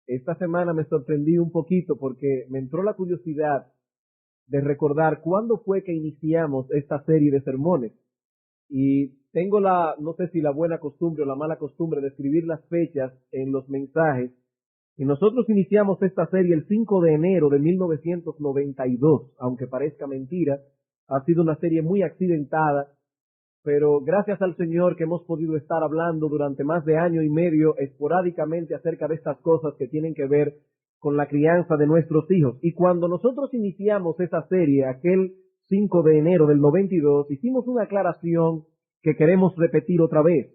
Esta semana me sorprendí un poquito porque me entró la curiosidad de recordar cuándo fue que iniciamos esta serie de sermones. Y tengo no sé si la buena costumbre o la mala costumbre de escribir las fechas en los mensajes. Y nosotros iniciamos esta serie el 5 de enero de 1992, aunque parezca mentira. Ha sido una serie muy accidentada, pero gracias al Señor que hemos podido estar hablando durante más de año y medio esporádicamente acerca de estas cosas que tienen que ver con la crianza de nuestros hijos. Y cuando nosotros iniciamos esa serie, aquel 5 de enero del 92, hicimos una aclaración que queremos repetir otra vez.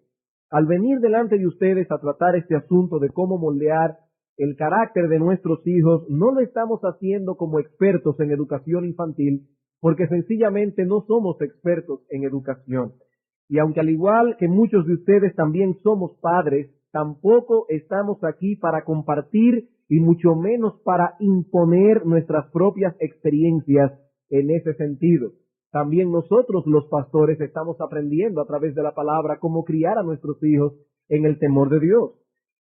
Al venir delante de ustedes a tratar este asunto de cómo moldear el carácter de nuestros hijos, no lo estamos haciendo como expertos en educación infantil, porque sencillamente no somos expertos en educación. Y aunque al igual que muchos de ustedes también somos padres, tampoco estamos aquí para compartir y mucho menos para imponer nuestras propias experiencias en ese sentido. También nosotros los pastores estamos aprendiendo a través de la palabra cómo criar a nuestros hijos en el temor de Dios.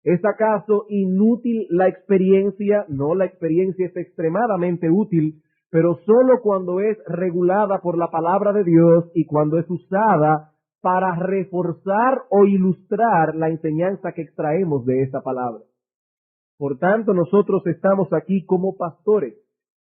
¿Es acaso inútil la experiencia? No, la experiencia es extremadamente útil, pero solo cuando es regulada por la palabra de Dios y cuando es usada para reforzar o ilustrar la enseñanza que extraemos de esa palabra. Por tanto, nosotros estamos aquí como pastores,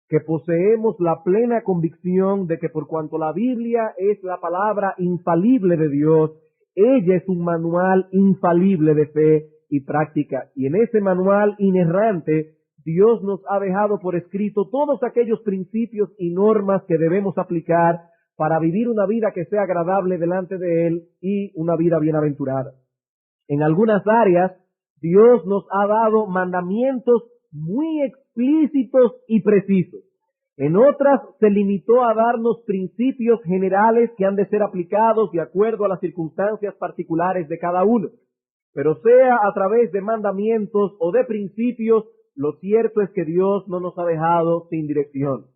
que poseemos la plena convicción de que por cuanto la Biblia es la palabra infalible de Dios, ella es un manual infalible de fe y práctica. Y en ese manual inerrante, Dios nos ha dejado por escrito todos aquellos principios y normas que debemos aplicar para vivir una vida que sea agradable delante de Él y una vida bienaventurada. En algunas áreas, Dios nos ha dado mandamientos muy explícitos y precisos. En otras, se limitó a darnos principios generales que han de ser aplicados de acuerdo a las circunstancias particulares de cada uno. Pero sea a través de mandamientos o de principios, lo cierto es que Dios no nos ha dejado sin dirección.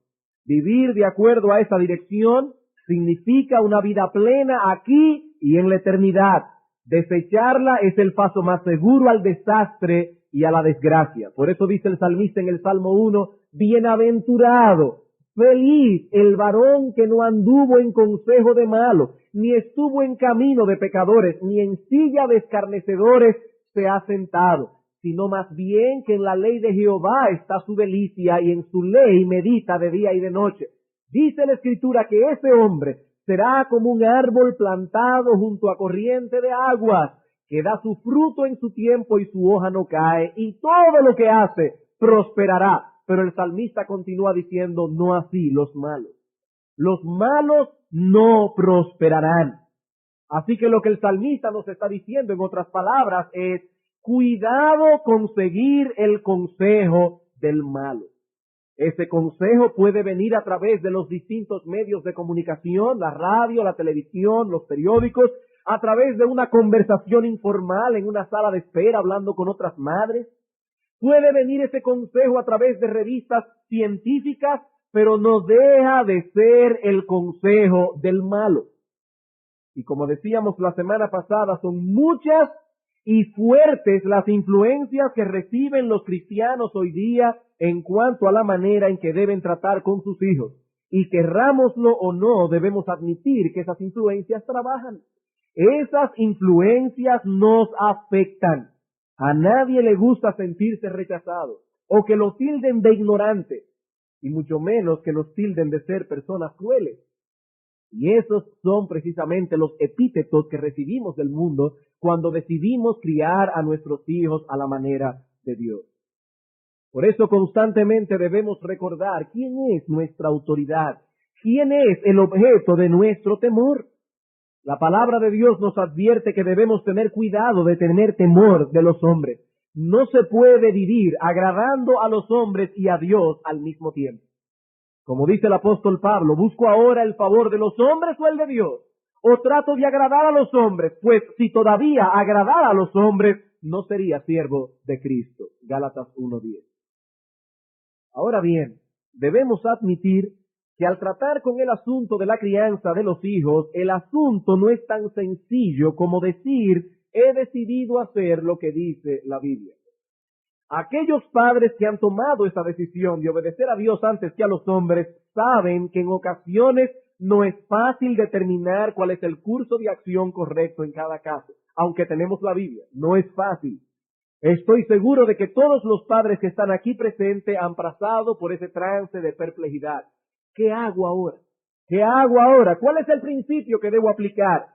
Vivir de acuerdo a esa dirección significa una vida plena aquí y en la eternidad. Desecharla es el paso más seguro al desastre y a la desgracia. Por eso dice el salmista en el Salmo 1, bienaventurado, feliz el varón que no anduvo en consejo de malos, ni estuvo en camino de pecadores, ni en silla de escarnecedores se ha sentado, sino más bien que en la ley de Jehová está su delicia y en su ley medita de día y de noche. Dice la Escritura que ese hombre será como un árbol plantado junto a corriente de aguas, que da su fruto en su tiempo y su hoja no cae, y todo lo que hace prosperará. Pero el salmista continúa diciendo, no así los malos. Los malos no prosperarán. Así que lo que el salmista nos está diciendo, en otras palabras, es cuidado con seguir el consejo del malo. Ese consejo puede venir a través de los distintos medios de comunicación, la radio, la televisión, los periódicos, a través de una conversación informal en una sala de espera hablando con otras madres. Puede venir ese consejo a través de revistas científicas, pero no deja de ser el consejo del malo. Y como decíamos la semana pasada, son muchas y fuertes las influencias que reciben los cristianos hoy día en cuanto a la manera en que deben tratar con sus hijos. Y querrámoslo o no, debemos admitir que esas influencias trabajan. Esas influencias nos afectan. A nadie le gusta sentirse rechazado o que lo tilden de ignorante, y mucho menos que los tilden de ser personas crueles. Y esos son precisamente los epítetos que recibimos del mundo cuando decidimos criar a nuestros hijos a la manera de Dios. Por eso constantemente debemos recordar quién es nuestra autoridad, quién es el objeto de nuestro temor. La palabra de Dios nos advierte que debemos tener cuidado de tener temor de los hombres. No se puede vivir agradando a los hombres y a Dios al mismo tiempo. Como dice el apóstol Pablo, ¿busco ahora el favor de los hombres o el de Dios? ¿O trato de agradar a los hombres? Pues si todavía agradara a los hombres, no sería siervo de Cristo. Gálatas 1:10. Ahora bien, debemos admitir que al tratar con el asunto de la crianza de los hijos, el asunto no es tan sencillo como decir, he decidido hacer lo que dice la Biblia. Aquellos padres que han tomado esa decisión de obedecer a Dios antes que a los hombres, saben que en ocasiones no es fácil determinar cuál es el curso de acción correcto en cada caso. Aunque tenemos la Biblia, no es fácil. Estoy seguro de que todos los padres que están aquí presentes han pasado por ese trance de perplejidad. ¿Qué hago ahora? ¿Qué hago ahora? ¿Cuál es el principio que debo aplicar?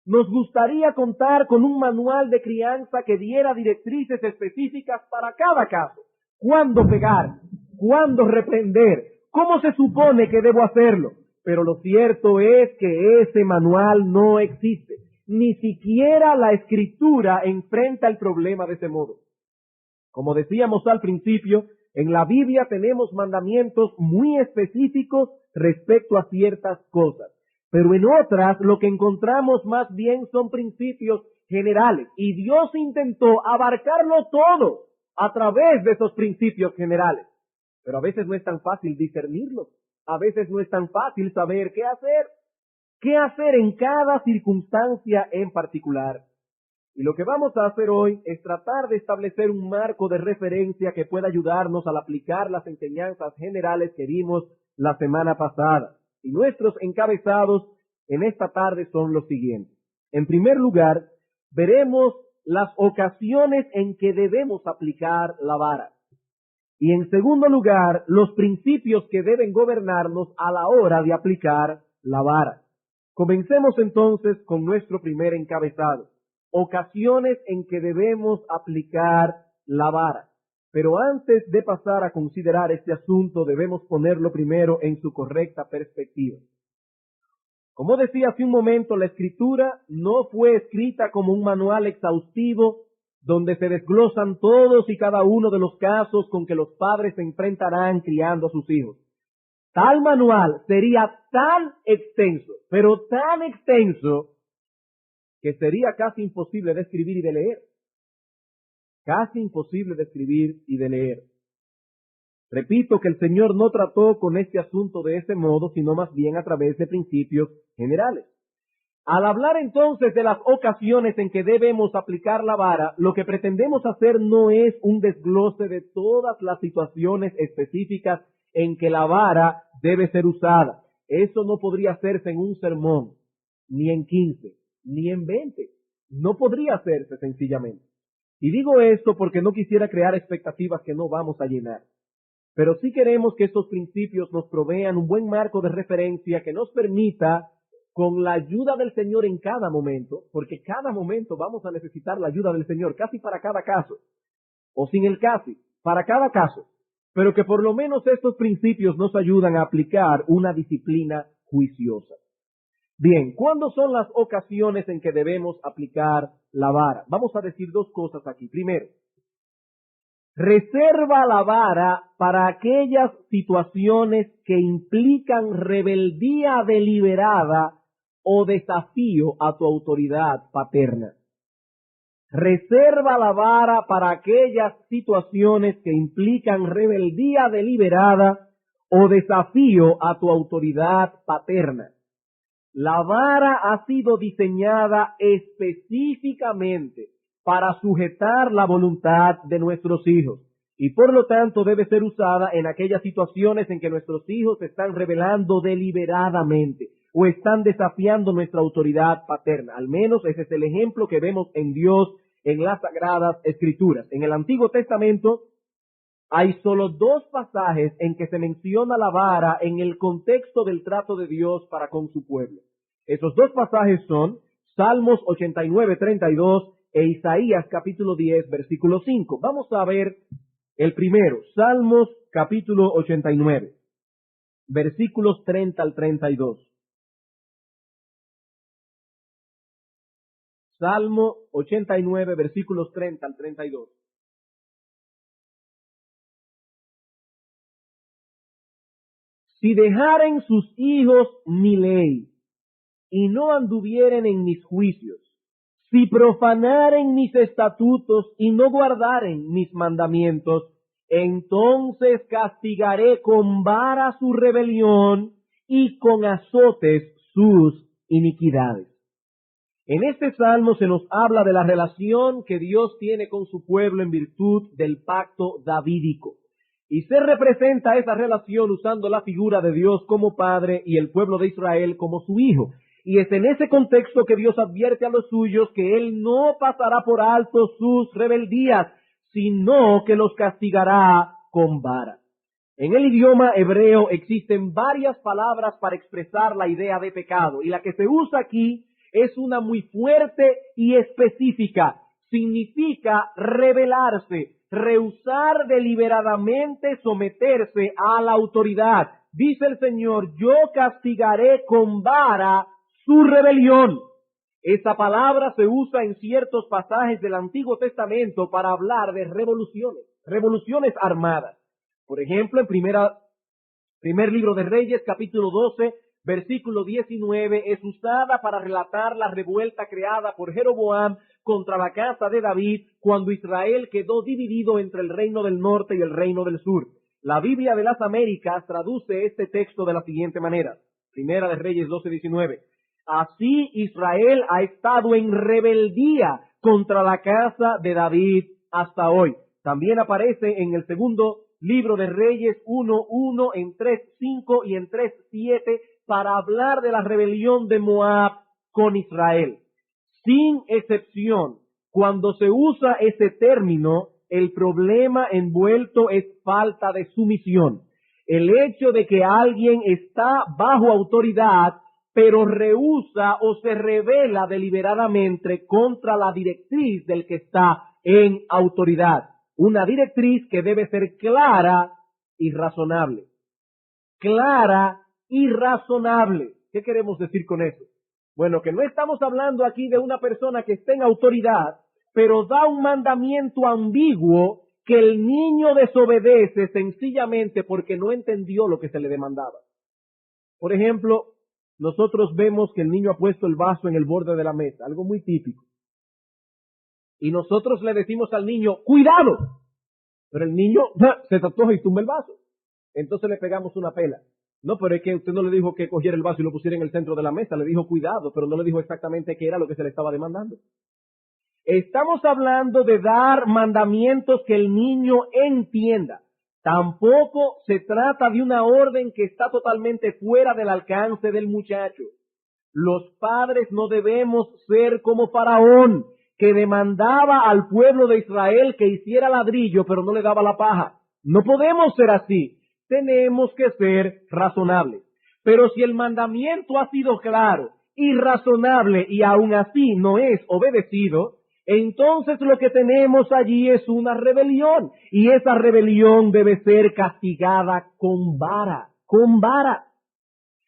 Nos gustaría contar con un manual de crianza que diera directrices específicas para cada caso. ¿Cuándo pegar? ¿Cuándo reprender? ¿Cómo se supone que debo hacerlo? Pero lo cierto es que ese manual no existe. Ni siquiera la Escritura enfrenta el problema de ese modo. Como decíamos al principio, en la Biblia tenemos mandamientos muy específicos respecto a ciertas cosas. Pero en otras lo que encontramos más bien son principios generales. Y Dios intentó abarcarlo todo a través de esos principios generales. Pero a veces no es tan fácil discernirlos. A veces no es tan fácil saber qué hacer. ¿Qué hacer en cada circunstancia en particular? Y lo que vamos a hacer hoy es tratar de establecer un marco de referencia que pueda ayudarnos al aplicar las enseñanzas generales que vimos la semana pasada. Y nuestros encabezados en esta tarde son los siguientes. En primer lugar, veremos las ocasiones en que debemos aplicar la vara. Y en segundo lugar, los principios que deben gobernarnos a la hora de aplicar la vara. Comencemos entonces con nuestro primer encabezado. Ocasiones en que debemos aplicar la vara. Pero antes de pasar a considerar este asunto, debemos ponerlo primero en su correcta perspectiva. Como decía hace un momento, la Escritura no fue escrita como un manual exhaustivo donde se desglosan todos y cada uno de los casos con que los padres se enfrentarán criando a sus hijos. Tal manual sería tan extenso, pero tan extenso, que sería casi imposible de escribir y de leer. Casi imposible de escribir y de leer. Repito que el Señor no trató con este asunto de ese modo, sino más bien a través de principios generales. Al hablar entonces de las ocasiones en que debemos aplicar la vara, lo que pretendemos hacer no es un desglose de todas las situaciones específicas en que la vara debe ser usada. Eso no podría hacerse en un sermón, ni en 15, ni en 20. No podría hacerse sencillamente. Y digo esto porque no quisiera crear expectativas que no vamos a llenar. Pero sí queremos que estos principios nos provean un buen marco de referencia que nos permita, con la ayuda del Señor en cada momento, porque cada momento vamos a necesitar la ayuda del Señor, casi para cada caso, o sin el casi, para cada caso, pero que por lo menos estos principios nos ayudan a aplicar una disciplina juiciosa. Bien, ¿cuándo son las ocasiones en que debemos aplicar la vara? Vamos a decir dos cosas aquí. Primero, reserva la vara para aquellas situaciones que implican rebeldía deliberada o desafío a tu autoridad paterna. Reserva la vara para aquellas situaciones que implican rebeldía deliberada o desafío a tu autoridad paterna. La vara ha sido diseñada específicamente para sujetar la voluntad de nuestros hijos y por lo tanto debe ser usada en aquellas situaciones en que nuestros hijos se están rebelando deliberadamente o están desafiando nuestra autoridad paterna. Al menos ese es el ejemplo que vemos en Dios en las Sagradas Escrituras. En el Antiguo Testamento hay solo dos pasajes en que se menciona la vara en el contexto del trato de Dios para con su pueblo. Esos dos pasajes son Salmos 89:32 e Isaías capítulo 10, versículo 5. Vamos a ver el primero, Salmos capítulo 89, versículos 30 al 32. Salmo 89, versículos 30 al 32. Si dejaren sus hijos mi ley, y no anduvieren en mis juicios, si profanaren mis estatutos y no guardaren mis mandamientos, entonces castigaré con vara su rebelión y con azotes sus iniquidades. En este salmo se nos habla de la relación que Dios tiene con su pueblo en virtud del pacto davídico. Y se representa esa relación usando la figura de Dios como Padre y el pueblo de Israel como su Hijo. Y es en ese contexto que Dios advierte a los suyos que Él no pasará por alto sus rebeldías, sino que los castigará con vara. En el idioma hebreo existen varias palabras para expresar la idea de pecado, y la que se usa aquí es una muy fuerte y específica. Significa rebelarse, rehusar deliberadamente someterse a la autoridad. Dice el Señor, yo castigaré con vara su rebelión. Esa palabra se usa en ciertos pasajes del Antiguo Testamento para hablar de revoluciones armadas. Por ejemplo, en primer libro de Reyes, capítulo 12, versículo 19, es usada para relatar la revuelta creada por Jeroboam contra la casa de David cuando Israel quedó dividido entre el reino del norte y el reino del sur. La Biblia de las Américas traduce este texto de la siguiente manera. Primera de Reyes 12, 19. Así Israel ha estado en rebeldía contra la casa de David hasta hoy. También aparece en el segundo libro de Reyes 1:1, en 3:5 y en 3:7 para hablar de la rebelión de Moab con Israel. Sin excepción, cuando se usa ese término, el problema envuelto es falta de sumisión. El hecho de que alguien está bajo autoridad, pero rehúsa o se rebela deliberadamente contra la directriz del que está en autoridad. Una directriz que debe ser clara y razonable. Clara y razonable. ¿Qué queremos decir con eso? Bueno, que no estamos hablando aquí de una persona que esté en autoridad, pero da un mandamiento ambiguo que el niño desobedece sencillamente porque no entendió lo que se le demandaba. Por ejemplo, nosotros vemos que el niño ha puesto el vaso en el borde de la mesa, algo muy típico. Y nosotros le decimos al niño, ¡cuidado! Pero el niño se tatuaje y tumba el vaso. Entonces le pegamos una pela. No, pero es que usted no le dijo que cogiera el vaso y lo pusiera en el centro de la mesa, le dijo cuidado, pero no le dijo exactamente qué era lo que se le estaba demandando. Estamos hablando de dar mandamientos que el niño entienda. Tampoco se trata de una orden que está totalmente fuera del alcance del muchacho. Los padres no debemos ser como Faraón, que demandaba al pueblo de Israel que hiciera ladrillo, pero no le daba la paja. No podemos ser así. Tenemos que ser razonables. Pero si el mandamiento ha sido claro y razonable y aún así no es obedecido, entonces lo que tenemos allí es una rebelión, y esa rebelión debe ser castigada con vara, con vara.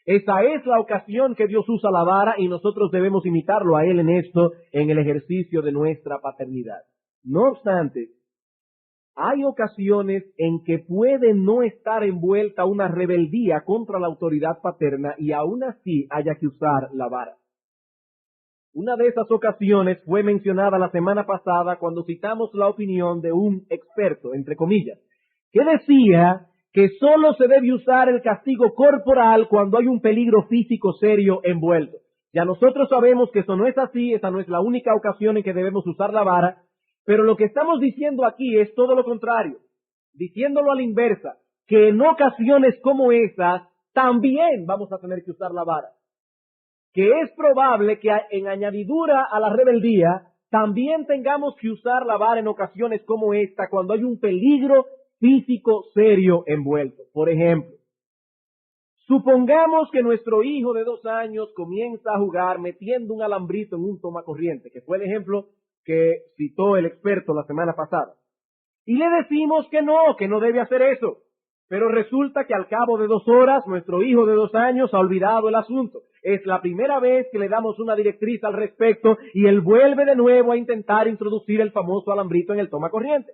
Esa es la ocasión que Dios usa la vara y nosotros debemos imitarlo a Él en esto, en el ejercicio de nuestra paternidad. No obstante, hay ocasiones en que puede no estar envuelta una rebeldía contra la autoridad paterna y aún así haya que usar la vara. Una de esas ocasiones fue mencionada la semana pasada cuando citamos la opinión de un experto, entre comillas, que decía que solo se debe usar el castigo corporal cuando hay un peligro físico serio envuelto. Ya nosotros sabemos que eso no es así, esa no es la única ocasión en que debemos usar la vara, pero lo que estamos diciendo aquí es todo lo contrario, diciéndolo a la inversa, que en ocasiones como esas también vamos a tener que usar la vara. Que es probable que en añadidura a la rebeldía también tengamos que usar la vara en ocasiones como esta cuando hay un peligro físico serio envuelto. Por ejemplo, supongamos que nuestro hijo de 2 años comienza a jugar metiendo un alambrito en un tomacorriente, que fue el ejemplo que citó el experto la semana pasada. Y le decimos que no debe hacer eso. Pero resulta que al cabo de 2 horas, nuestro hijo de 2 años ha olvidado el asunto. Es la primera vez que le damos una directriz al respecto y él vuelve de nuevo a intentar introducir el famoso alambrito en el tomacorriente.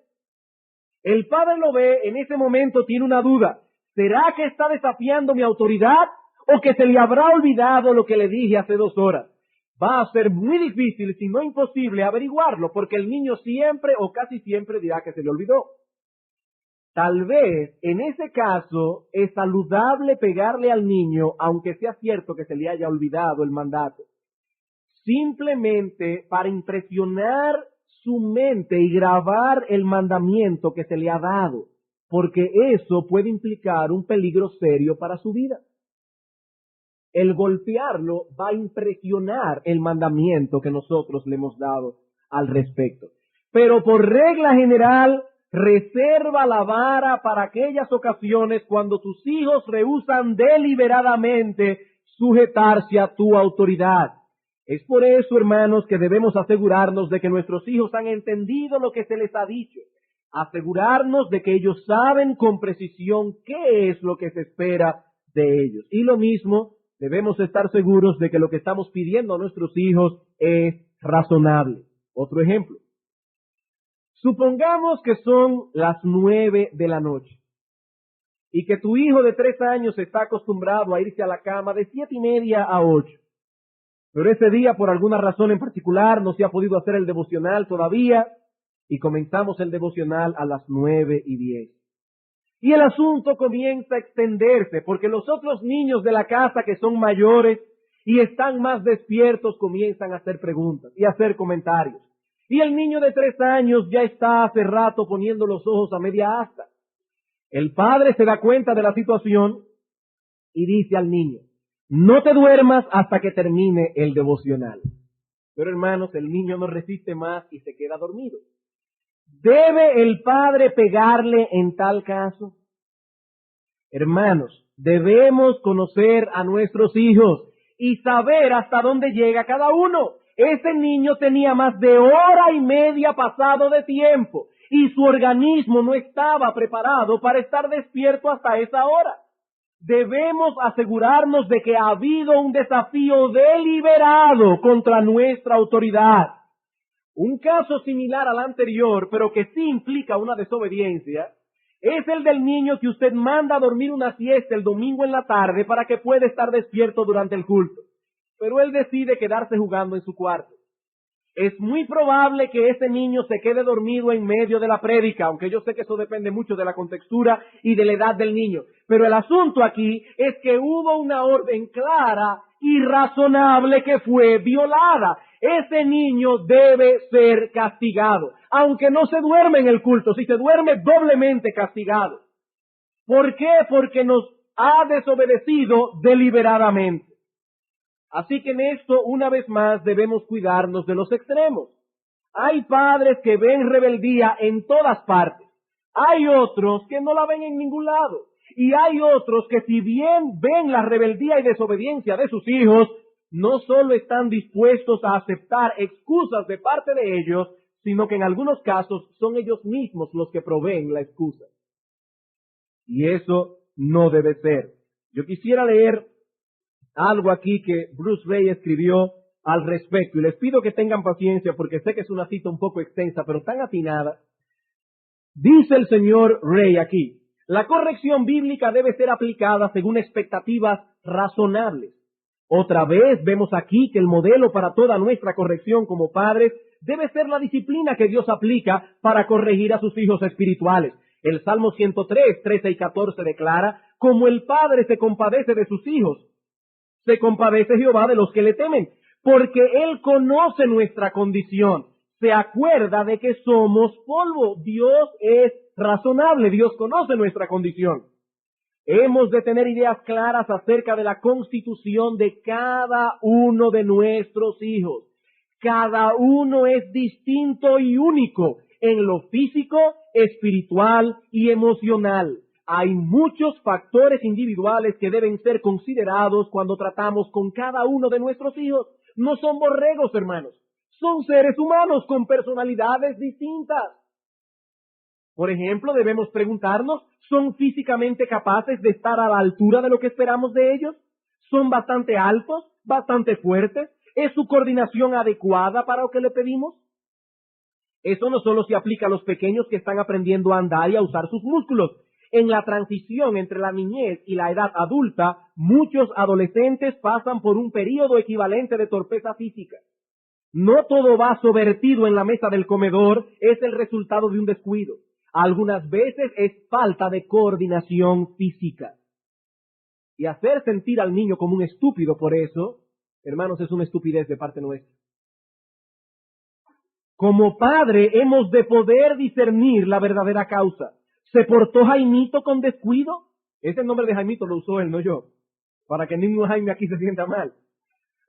El padre lo ve, en ese momento tiene una duda. ¿Será que está desafiando mi autoridad o que se le habrá olvidado lo que le dije hace 2 horas? va a ser muy difícil, si no imposible, averiguarlo, porque el niño siempre o casi siempre dirá que se le olvidó. Tal vez, en ese caso, es saludable pegarle al niño, aunque sea cierto que se le haya olvidado el mandato, simplemente para impresionar su mente y grabar el mandamiento que se le ha dado, porque eso puede implicar un peligro serio para su vida. El golpearlo va a impresionar el mandamiento que nosotros le hemos dado al respecto. Pero por regla general, reserva la vara para aquellas ocasiones cuando tus hijos rehúsan deliberadamente sujetarse a tu autoridad. Es por eso, hermanos, que debemos asegurarnos de que nuestros hijos han entendido lo que se les ha dicho. Asegurarnos de que ellos saben con precisión qué es lo que se espera de ellos. Y lo mismo, debemos estar seguros de que lo que estamos pidiendo a nuestros hijos es razonable. Otro ejemplo. Supongamos que son las 9 de la noche y que tu hijo de 3 años está acostumbrado a irse a la cama de 7:30 a 8. Pero ese día, por alguna razón en particular, no se ha podido hacer el devocional todavía y comenzamos el devocional a las 9:10. Y el asunto comienza a extenderse porque los otros niños de la casa que son mayores y están más despiertos comienzan a hacer preguntas y a hacer comentarios. Y el niño de 3 años ya está hace rato poniendo los ojos a media asta. El padre se da cuenta de la situación y dice al niño: no te duermas hasta que termine el devocional. Pero hermanos, el niño no resiste más y se queda dormido. ¿Debe el padre pegarle en tal caso? Hermanos, debemos conocer a nuestros hijos y saber hasta dónde llega cada uno. Ese niño tenía más de 1:30 pasado de tiempo y su organismo no estaba preparado para estar despierto hasta esa hora. Debemos asegurarnos de que ha habido un desafío deliberado contra nuestra autoridad. Un caso similar al anterior, pero que sí implica una desobediencia, es el del niño que usted manda a dormir una siesta el domingo en la tarde para que pueda estar despierto durante el culto, pero él decide quedarse jugando en su cuarto. Es muy probable que ese niño se quede dormido en medio de la prédica, aunque yo sé que eso depende mucho de la contextura y de la edad del niño. Pero el asunto aquí es que hubo una orden clara y razonable que fue violada. Ese niño debe ser castigado, aunque no se duerme en el culto, si se duerme doblemente castigado. ¿Por qué? Porque nos ha desobedecido deliberadamente. Así que en esto, una vez más, debemos cuidarnos de los extremos. Hay padres que ven rebeldía en todas partes. Hay otros que no la ven en ningún lado. Y hay otros que, si bien ven la rebeldía y desobediencia de sus hijos, no solo están dispuestos a aceptar excusas de parte de ellos, sino que en algunos casos son ellos mismos los que proveen la excusa. Y eso no debe ser. Yo quisiera leer algo aquí que Bruce Ray escribió al respecto, y les pido que tengan paciencia porque sé que es una cita un poco extensa, pero tan atinada. Dice el señor Ray aquí: la corrección bíblica debe ser aplicada según expectativas razonables. Otra vez vemos aquí que el modelo para toda nuestra corrección como padres debe ser la disciplina que Dios aplica para corregir a sus hijos espirituales. El Salmo 103, 13 y 14 declara: como el padre se compadece de sus hijos, se compadece Jehová de los que le temen, porque Él conoce nuestra condición, se acuerda de que somos polvo. Dios es razonable, Dios conoce nuestra condición. Hemos de tener ideas claras acerca de la constitución de cada uno de nuestros hijos. Cada uno es distinto y único en lo físico, espiritual y emocional. Hay muchos factores individuales que deben ser considerados cuando tratamos con cada uno de nuestros hijos. No son borregos, hermanos. Son seres humanos con personalidades distintas. Por ejemplo, debemos preguntarnos, ¿son físicamente capaces de estar a la altura de lo que esperamos de ellos? ¿Son bastante altos, bastante fuertes? ¿Es su coordinación adecuada para lo que le pedimos? Eso no solo se aplica a los pequeños que están aprendiendo a andar y a usar sus músculos. En la transición entre la niñez y la edad adulta, muchos adolescentes pasan por un período equivalente de torpeza física. No todo vaso vertido en la mesa del comedor es el resultado de un descuido. Algunas veces es falta de coordinación física. Y hacer sentir al niño como un estúpido por eso, hermanos, es una estupidez de parte nuestra. Como padre hemos de poder discernir la verdadera causa. ¿Se portó Jaimito con descuido? Ese nombre de Jaimito lo usó él, no yo, para que ningún Jaime aquí se sienta mal.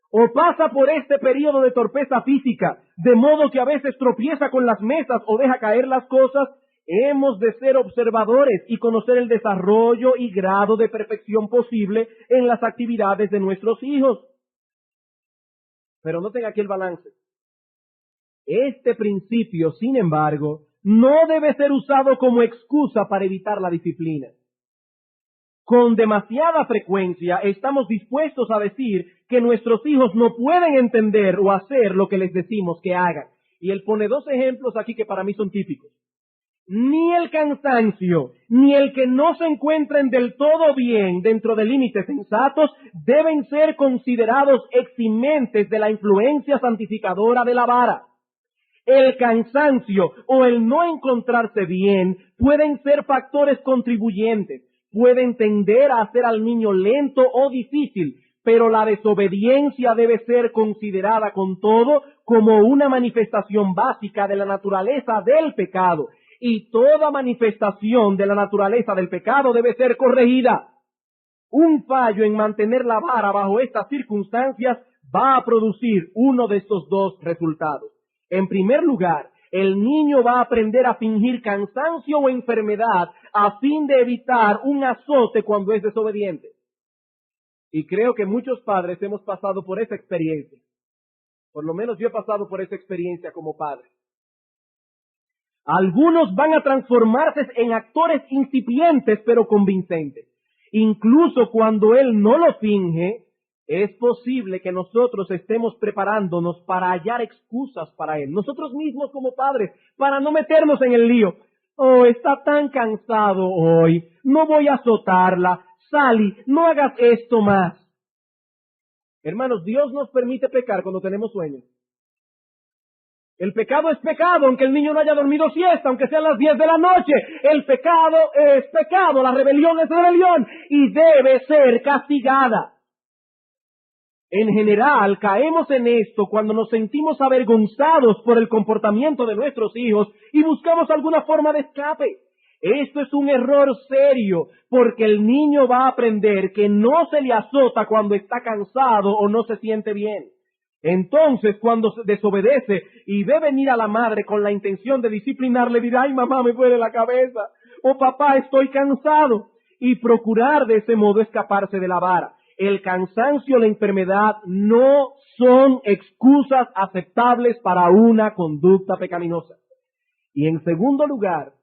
O pasa por este periodo de torpeza física, de modo que a veces tropieza con las mesas o deja caer las cosas. Hemos de ser observadores y conocer el desarrollo y grado de perfección posible en las actividades de nuestros hijos. Pero noten aquí el balance. Este principio, sin embargo, no debe ser usado como excusa para evitar la disciplina. Con demasiada frecuencia estamos dispuestos a decir que nuestros hijos no pueden entender o hacer lo que les decimos que hagan. Y él pone dos ejemplos aquí que para mí son típicos. Ni el cansancio, ni el que no se encuentren del todo bien dentro de límites sensatos deben ser considerados eximentes de la influencia santificadora de la vara. El cansancio o el no encontrarse bien pueden ser factores contribuyentes, pueden tender a hacer al niño lento o difícil, pero la desobediencia debe ser considerada con todo como una manifestación básica de la naturaleza del pecado, y toda manifestación de la naturaleza del pecado debe ser corregida. Un fallo en mantener la vara bajo estas circunstancias va a producir uno de estos dos resultados. En primer lugar, el niño va a aprender a fingir cansancio o enfermedad a fin de evitar un azote cuando es desobediente. Y creo que muchos padres hemos pasado por esa experiencia. Por lo menos yo he pasado por esa experiencia como padre. Algunos van a transformarse en actores incipientes pero convincentes. Incluso cuando él no lo finge, es posible que nosotros estemos preparándonos para hallar excusas para él, nosotros mismos como padres, para no meternos en el lío. Oh, está tan cansado hoy, no voy a azotarla. Sally, no hagas esto más. Hermanos, Dios nos permite pecar cuando tenemos sueño. El pecado es pecado, aunque el niño no haya dormido siesta, aunque sean las 10 de la noche. El pecado es pecado, la rebelión es rebelión y debe ser castigada. En general, caemos en esto cuando nos sentimos avergonzados por el comportamiento de nuestros hijos y buscamos alguna forma de escape. Esto es un error serio, porque el niño va a aprender que no se le azota cuando está cansado o no se siente bien. Entonces, cuando se desobedece y ve venir a la madre con la intención de disciplinarle, dirá, ay mamá, me duele la cabeza, o papá, estoy cansado, y procurar de ese modo escaparse de la vara. El cansancio o la enfermedad no son excusas aceptables para una conducta pecaminosa. Y en segundo lugar,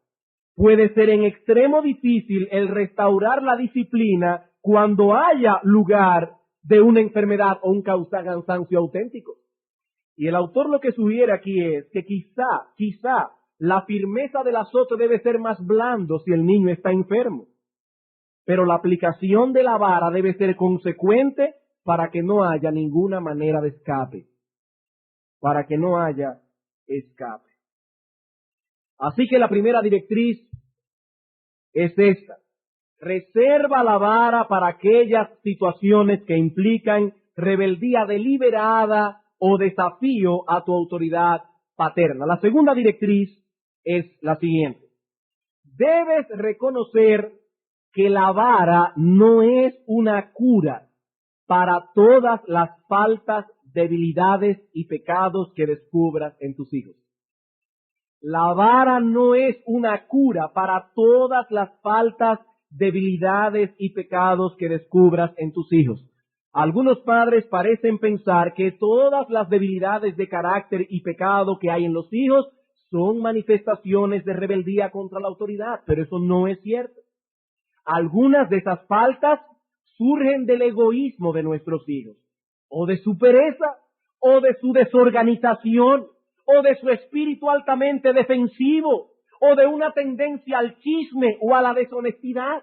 puede ser en extremo difícil el restaurar la disciplina cuando haya lugar de una enfermedad o un cansancio auténtico. Y el autor lo que sugiere aquí es que quizá la firmeza del azote debe ser más blando si el niño está enfermo. Pero la aplicación de la vara debe ser consecuente para que no haya ninguna manera de escape. Para que no haya escape. Así que la primera directriz es esta. Reserva la vara para aquellas situaciones que implican rebeldía deliberada o desafío a tu autoridad paterna. La segunda directriz es la siguiente. Debes reconocer que la vara no es una cura para todas las faltas, debilidades y pecados que descubras en tus hijos. La vara no es una cura para todas las faltas, debilidades y pecados que descubras en tus hijos. Algunos padres parecen pensar que todas las debilidades de carácter y pecado que hay en los hijos son manifestaciones de rebeldía contra la autoridad, pero eso no es cierto. Algunas de esas faltas surgen del egoísmo de nuestros hijos, o de su pereza, o de su desorganización, o de su espíritu altamente defensivo, o de una tendencia al chisme o a la deshonestidad.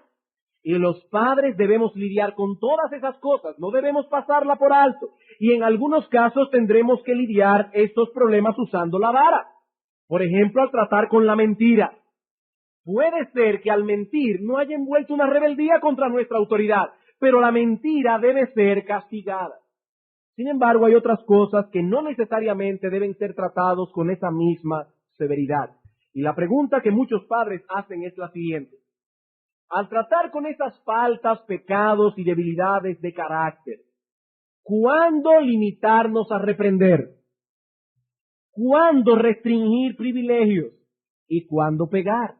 Y los padres debemos lidiar con todas esas cosas, no debemos pasarla por alto. Y en algunos casos tendremos que lidiar estos problemas usando la vara. Por ejemplo, al tratar con la mentira. Puede ser que al mentir no haya envuelto una rebeldía contra nuestra autoridad, pero la mentira debe ser castigada. Sin embargo, hay otras cosas que no necesariamente deben ser tratados con esa misma severidad. Y la pregunta que muchos padres hacen es la siguiente. Al tratar con esas faltas, pecados y debilidades de carácter, ¿cuándo limitarnos a reprender? ¿Cuándo restringir privilegios? ¿Y cuándo pegar?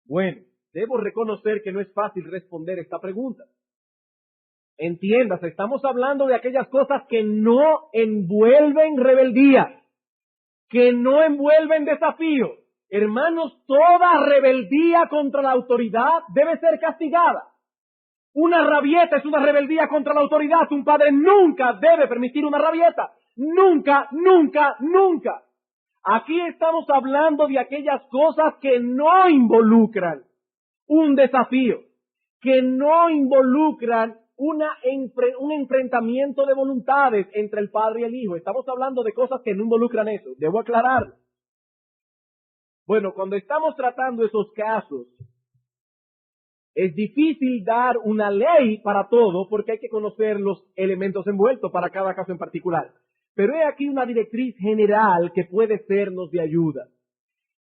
Bueno, debo reconocer que no es fácil responder esta pregunta. Entiéndase, estamos hablando de aquellas cosas que no envuelven rebeldía, que no envuelven desafío. Hermanos, toda rebeldía contra la autoridad debe ser castigada. Una rabieta es una rebeldía contra la autoridad. Un padre nunca debe permitir una rabieta. Nunca, nunca, nunca. Aquí estamos hablando de aquellas cosas que no involucran un desafío, que no involucran un enfrentamiento de voluntades entre el padre y el hijo. Estamos hablando de cosas que no involucran eso. Debo aclararlo. Bueno, cuando estamos tratando esos casos, es difícil dar una ley para todo porque hay que conocer los elementos envueltos para cada caso en particular. Pero he aquí una directriz general que puede sernos de ayuda.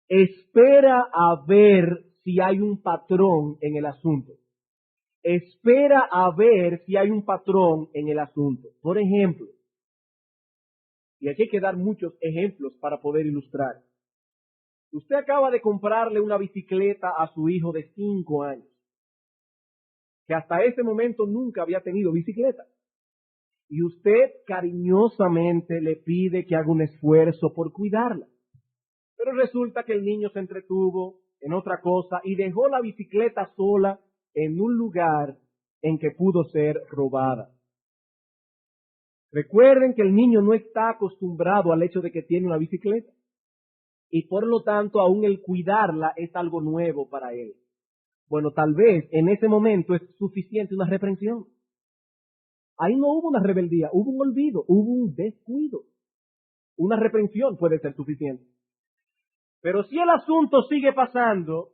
Espera a ver si hay un patrón en el asunto. Espera a ver si hay un patrón en el asunto. Por ejemplo, y aquí hay que dar muchos ejemplos para poder ilustrar. Usted acaba de comprarle una bicicleta a su hijo de 5 años, que hasta ese momento nunca había tenido bicicleta. Y usted cariñosamente le pide que haga un esfuerzo por cuidarla. Pero resulta que el niño se entretuvo en otra cosa y dejó la bicicleta sola en un lugar en que pudo ser robada. Recuerden que el niño no está acostumbrado al hecho de que tiene una bicicleta. Y por lo tanto, aún el cuidarla es algo nuevo para él. Bueno, tal vez en ese momento es suficiente una reprensión. Ahí no hubo una rebeldía, hubo un olvido, hubo un descuido. Una reprensión puede ser suficiente. Pero si el asunto sigue pasando,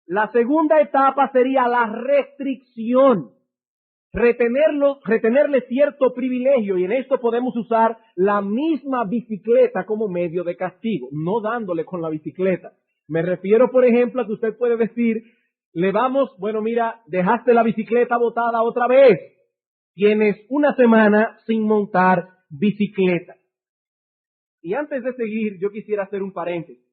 la segunda etapa sería la restricción. Retenerle cierto privilegio, y en esto podemos usar la misma bicicleta como medio de castigo, no dándole con la bicicleta. Me refiero, por ejemplo, a que usted puede decir, bueno, mira, dejaste la bicicleta botada otra vez. Tienes una semana sin montar bicicleta. Y antes de seguir, yo quisiera hacer un paréntesis.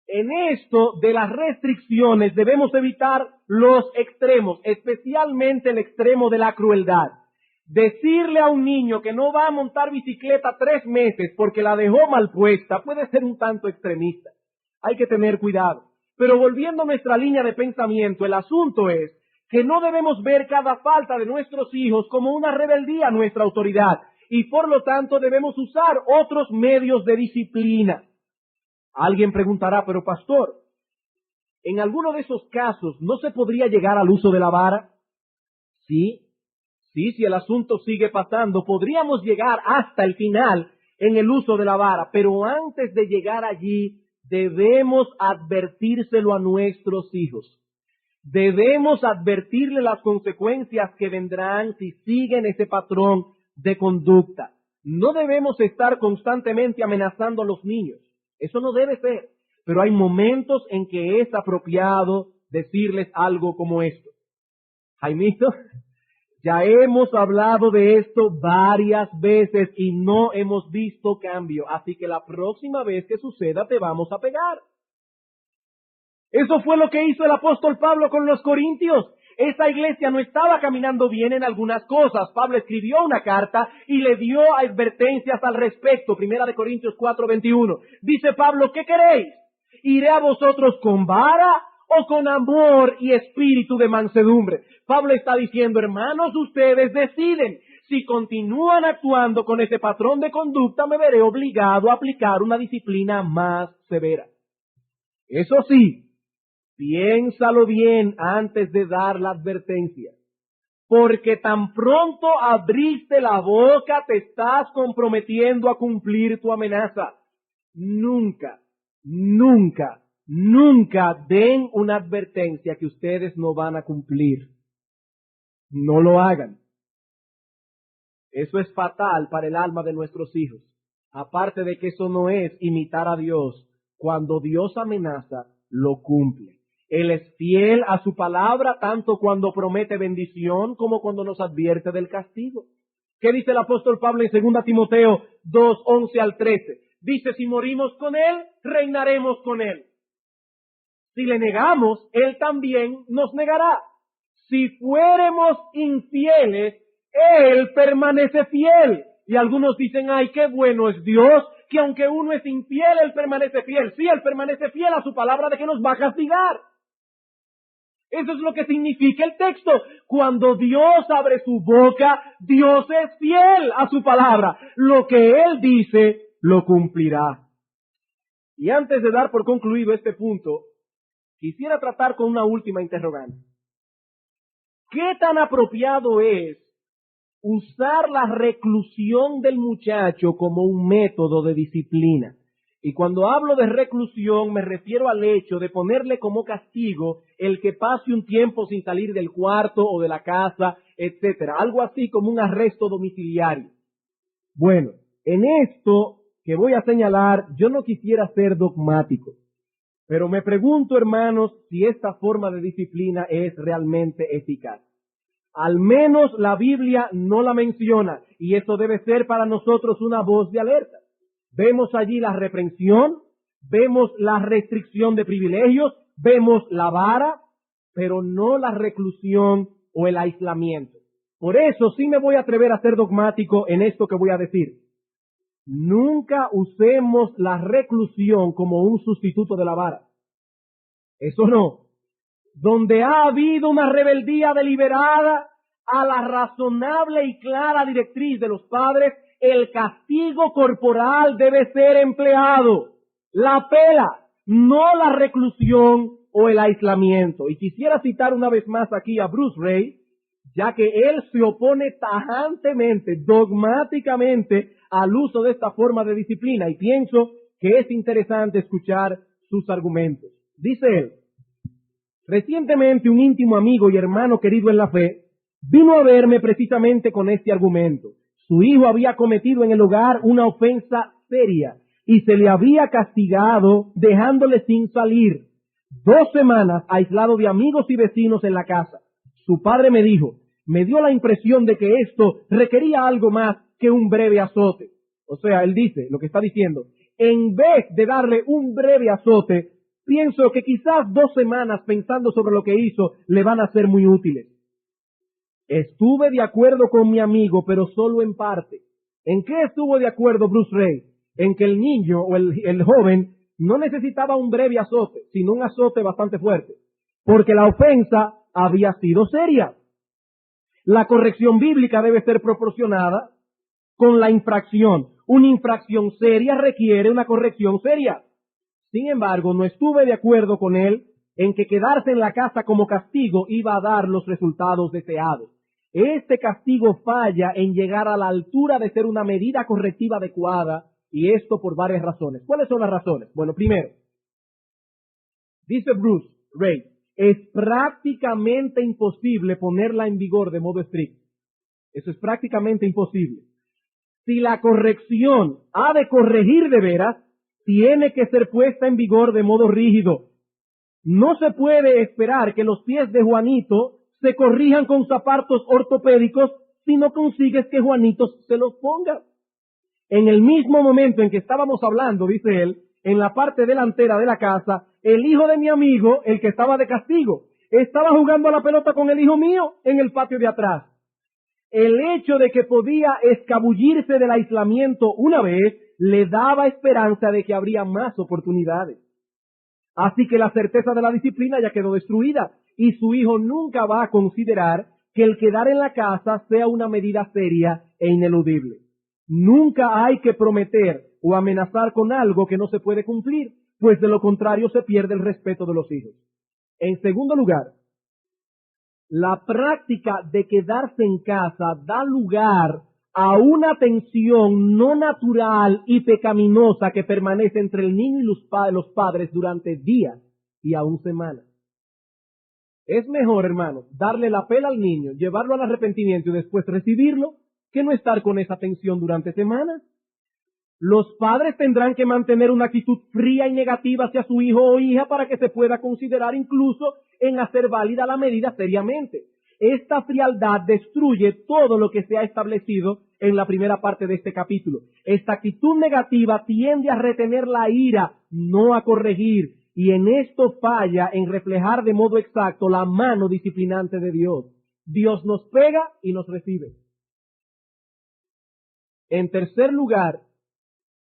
En esto de las restricciones debemos evitar los extremos, especialmente el extremo de la crueldad. Decirle a un niño que no va a montar bicicleta 3 meses porque la dejó mal puesta puede ser un tanto extremista. Hay que tener cuidado. Pero volviendo a nuestra línea de pensamiento, el asunto es que no debemos ver cada falta de nuestros hijos como una rebeldía a nuestra autoridad y por lo tanto debemos usar otros medios de disciplina. Alguien preguntará, pero pastor, ¿en alguno de esos casos no se podría llegar al uso de la vara? Sí, si el asunto sigue pasando, podríamos llegar hasta el final en el uso de la vara, pero antes de llegar allí, debemos advertírselo a nuestros hijos. Debemos advertirle las consecuencias que vendrán si siguen ese patrón de conducta. No debemos estar constantemente amenazando a los niños. Eso no debe ser, pero hay momentos en que es apropiado decirles algo como esto. Jaimito, ya hemos hablado de esto varias veces y no hemos visto cambio, así que la próxima vez que suceda te vamos a pegar. Eso fue lo que hizo el apóstol Pablo con los corintios. Esa iglesia no estaba caminando bien en algunas cosas. Pablo escribió una carta y le dio advertencias al respecto. 1 Corintios 4:21. Dice Pablo, ¿qué queréis? ¿Iré a vosotros con vara o con amor y espíritu de mansedumbre? Pablo está diciendo, hermanos, ustedes deciden. Si continúan actuando con ese patrón de conducta, me veré obligado a aplicar una disciplina más severa. Eso sí, piénsalo bien antes de dar la advertencia, porque tan pronto abriste la boca te estás comprometiendo a cumplir tu amenaza. Nunca, nunca, nunca den una advertencia que ustedes no van a cumplir. No lo hagan. Eso es fatal para el alma de nuestros hijos. Aparte de que eso no es imitar a Dios. Cuando Dios amenaza, lo cumple. Él es fiel a su palabra tanto cuando promete bendición como cuando nos advierte del castigo. ¿Qué dice el apóstol Pablo en 2 Timoteo 2, 11 al 13? Dice, si morimos con Él, reinaremos con Él. Si le negamos, Él también nos negará. Si fuéramos infieles, Él permanece fiel. Y algunos dicen, ay, qué bueno es Dios, que aunque uno es infiel, Él permanece fiel. Sí, Él permanece fiel a su palabra de que nos va a castigar. Eso es lo que significa el texto. Cuando Dios abre su boca, Dios es fiel a su palabra. Lo que Él dice, lo cumplirá. Y antes de dar por concluido este punto, quisiera tratar con una última interrogante. ¿Qué tan apropiado es usar la reclusión del muchacho como un método de disciplina? Y cuando hablo de reclusión me refiero al hecho de ponerle como castigo el que pase un tiempo sin salir del cuarto o de la casa, etcétera. Algo así como un arresto domiciliario. Bueno, en esto que voy a señalar, yo no quisiera ser dogmático, pero me pregunto, hermanos, si esta forma de disciplina es realmente eficaz. Al menos la Biblia no la menciona, y esto debe ser para nosotros una voz de alerta. Vemos allí la reprensión, vemos la restricción de privilegios, vemos la vara, pero no la reclusión o el aislamiento. Por eso sí me voy a atrever a ser dogmático en esto que voy a decir. Nunca usemos la reclusión como un sustituto de la vara. Eso no. Donde ha habido una rebeldía deliberada a la razonable y clara directriz de los padres, el castigo corporal debe ser empleado. La pela, no la reclusión o el aislamiento. Y quisiera citar una vez más aquí a Bruce Ray, ya que él se opone tajantemente, dogmáticamente al uso de esta forma de disciplina, y pienso que es interesante escuchar sus argumentos. Dice él, recientemente un íntimo amigo y hermano querido en la fe vino a verme precisamente con este argumento. Su hijo había cometido en el hogar una ofensa seria y se le había castigado dejándole sin salir. 2 semanas aislado de amigos y vecinos en la casa. Su padre me dijo, me dio la impresión de que esto requería algo más que un breve azote. O sea, él dice, lo que está diciendo, en vez de darle un breve azote, pienso que quizás 2 semanas pensando sobre lo que hizo le van a ser muy útiles. Estuve de acuerdo con mi amigo, pero solo en parte. ¿En qué estuvo de acuerdo Bruce Ray? En que el niño o el joven no necesitaba un breve azote, sino un azote bastante fuerte, porque la ofensa había sido seria. La corrección bíblica debe ser proporcionada con la infracción. Una infracción seria requiere una corrección seria. Sin embargo, no estuve de acuerdo con él en que quedarse en la casa como castigo iba a dar los resultados deseados. Este castigo falla en llegar a la altura de ser una medida correctiva adecuada, y esto por varias razones. ¿Cuáles son las razones? Bueno, primero, dice Bruce Ray, es prácticamente imposible ponerla en vigor de modo estricto. Eso es prácticamente imposible. Si la corrección ha de corregir de veras, tiene que ser puesta en vigor de modo rígido. No se puede esperar que los pies de Juanito se corrijan con zapatos ortopédicos si no consigues que Juanito se los ponga. En el mismo momento en que estábamos hablando, dice él, en la parte delantera de la casa, el hijo de mi amigo, el que estaba de castigo, estaba jugando a la pelota con el hijo mío en el patio de atrás. El hecho de que podía escabullirse del aislamiento una vez le daba esperanza de que habría más oportunidades. Así que la certeza de la disciplina ya quedó destruida y su hijo nunca va a considerar que el quedar en la casa sea una medida seria e ineludible. Nunca hay que prometer o amenazar con algo que no se puede cumplir. pues de lo contrario se pierde el respeto de los hijos. En segundo lugar, la práctica de quedarse en casa da lugar a una tensión no natural y pecaminosa que permanece entre el niño y los padres durante días y aún semanas. Es mejor, hermanos, darle la pela al niño, llevarlo al arrepentimiento y después recibirlo, que no estar con esa tensión durante semanas. Los padres tendrán que mantener una actitud fría y negativa hacia su hijo o hija para que se pueda considerar incluso en hacer válida la medida seriamente. Esta frialdad destruye todo lo que se ha establecido en la primera parte de este capítulo. Esta actitud negativa tiende a retener la ira, no a corregir, y en esto falla en reflejar de modo exacto la mano disciplinante de Dios. Dios nos pega y nos recibe. En tercer lugar,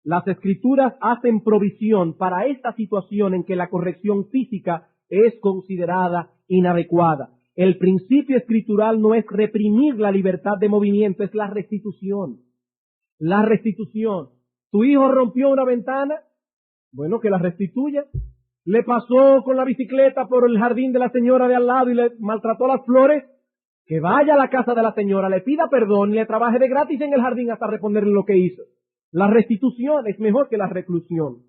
las Escrituras hacen provisión para esta situación en que la corrección física es considerada inadecuada. El principio escritural no es reprimir la libertad de movimiento, es la restitución. La restitución. ¿Tu hijo rompió una ventana? Bueno, que la restituya. ¿Le pasó con la bicicleta por el jardín de la señora de al lado y le maltrató las flores? Que vaya a la casa de la señora, le pida perdón y le trabaje de gratis en el jardín hasta responderle lo que hizo. La restitución es mejor que la reclusión.